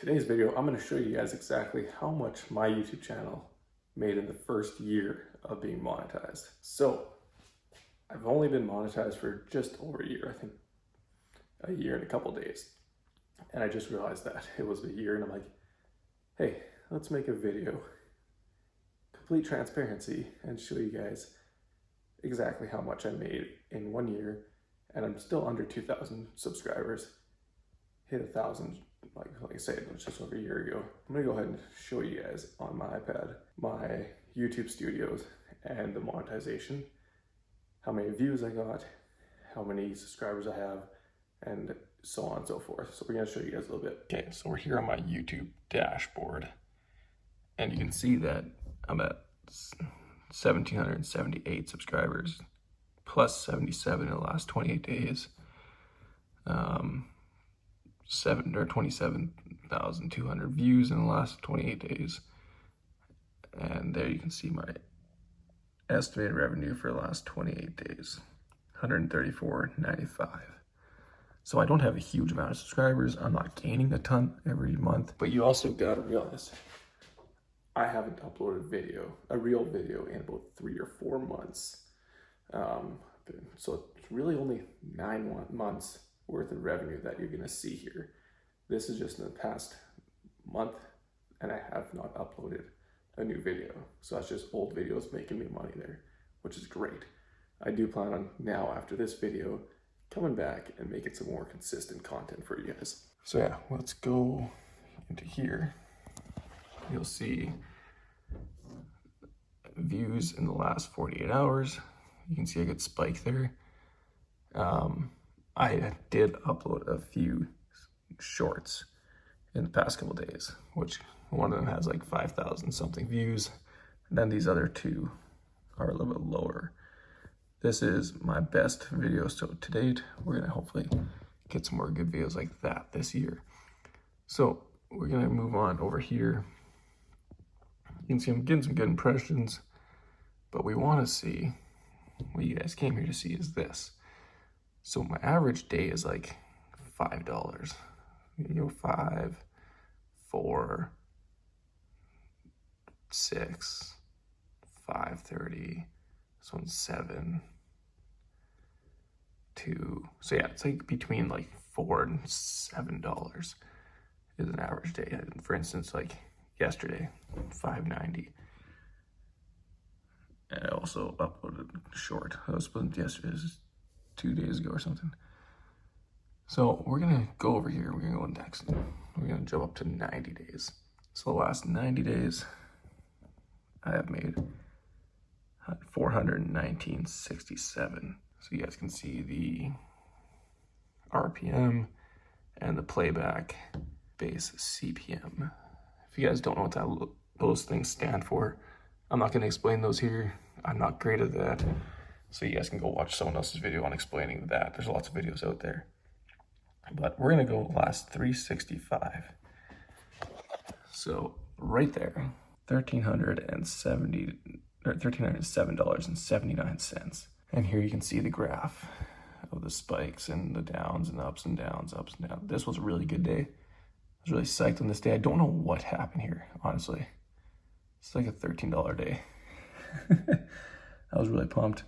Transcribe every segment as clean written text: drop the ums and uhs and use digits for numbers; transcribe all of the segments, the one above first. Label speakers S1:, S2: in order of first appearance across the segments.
S1: Today's video, I'm going to show you guys exactly how much my YouTube channel made in the first year of being monetized. So I've only been monetized for just over a year, I think a year and a couple days. And I just realized that it was a year and I'm like, hey, let's make a video, complete transparency, and show you guys exactly how much I made in 1 year. And I'm still under 2,000 subscribers. Hit 1,000, like I said, it was just over a year ago. I'm gonna go ahead and show you guys on my iPad, my YouTube studios and the monetization, how many views I got, how many subscribers I have, and so on and so forth. So we're gonna show you guys a little bit. Okay, so we're here on my YouTube dashboard, and you can see that I'm at 1,778 subscribers, plus 77 in the last 28 days. 27,200 views in the last 28 days. And there you can see my estimated revenue for the last 28 days, 134.95. So I don't have a huge amount of subscribers. I'm not gaining a ton every month, but you also gotta realize I haven't uploaded a real video in about 3 or 4 months. So it's really only 9 months worth of revenue that you're gonna see here. This is just in the past month, and I have not uploaded a new video. So that's just old videos making me money there, which is great. I do plan on now, after this video, coming back and making some more consistent content for you guys. So yeah, let's go into here. You'll see views in the last 48 hours. You can see I get spiked there. I did upload a few shorts in the past couple days, which one of them has like 5,000 something views, and then these other two are a little bit lower. This is my best video so to date. We're gonna hopefully get some more good videos like that this year. So we're gonna move on over here. You can see I'm getting some good impressions, but we want to see what you guys came here to see is this. So my average day is like $5. You go 5, 4, 6, 5.30. This one's 7, 2. So yeah, it's like between like $4 and $7 is an average day. For instance, like yesterday, 5.90. And I also uploaded a short. I was supposed to yesterday, 2 days ago or something. So we're gonna go over here, we're gonna go next. We're gonna jump up to 90 days. So the last 90 days, I have made 419.67. So you guys can see the RPM and the playback base CPM. If you guys don't know what those things stand for, I'm not gonna explain those here. I'm not great at that. So you guys can go watch someone else's video on explaining that. There's lots of videos out there. But we're gonna go last 365. So right there, $1,307.79. And here you can see the graph of the spikes and the downs and the ups and downs, ups and downs. This was a really good day. I was really psyched on this day. I don't know what happened here, honestly. It's like a $13 day. I was really pumped.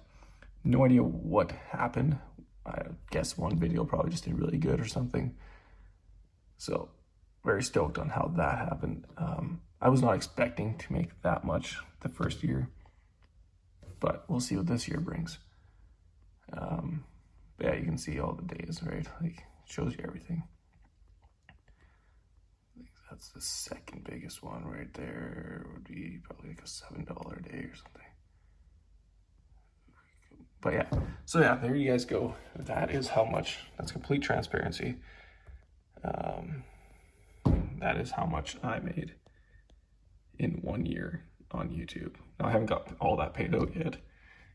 S1: No idea what happened. I guess one video probably just did really good or something. So very stoked on how that happened. I was not expecting to make that much the first year, but we'll see what this year brings. But yeah, you can see all the days, right? Like, it shows you everything. I think that's the second biggest one right there. Would be probably like a $7 a day or something. But yeah, so yeah, there you guys go. That is how much, that's complete transparency. That is how much I made in 1 year on YouTube. Now I haven't got all that paid out yet,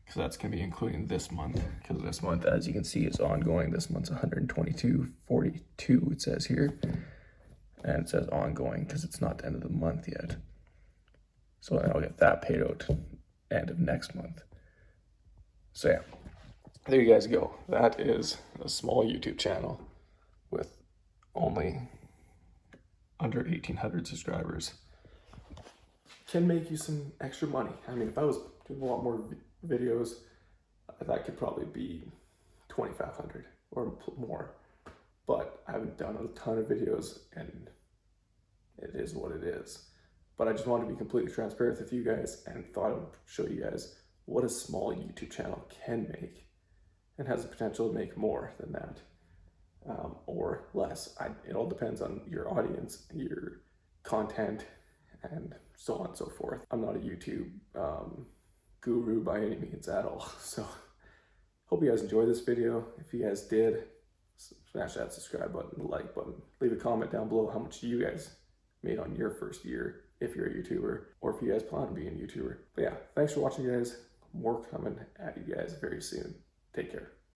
S1: because that's gonna be including this month. Because this month, as you can see, is ongoing. This month's 122.42, it says here. And it says ongoing because it's not the end of the month yet. So I'll get that paid out end of next month. So yeah, there you guys go. That is a small YouTube channel with only under 1,800 subscribers can make you some extra money. I mean, if I was doing a lot more videos, that could probably be 2,500 or more. But I haven't done a ton of videos, and it is what it is. But I just wanted to be completely transparent with you guys and thought I would show you guys what a small YouTube channel can make and has the potential to make more than that, or less. It all depends on your audience, your content, and so on and so forth. I'm not a YouTube guru by any means at all. So hope you guys enjoyed this video. If you guys did, smash that subscribe button, the like button, leave a comment down below how much you guys made on your first year if you're a YouTuber, or if you guys plan on being a YouTuber. But yeah, thanks for watching, guys. More coming at you guys very soon. Take care.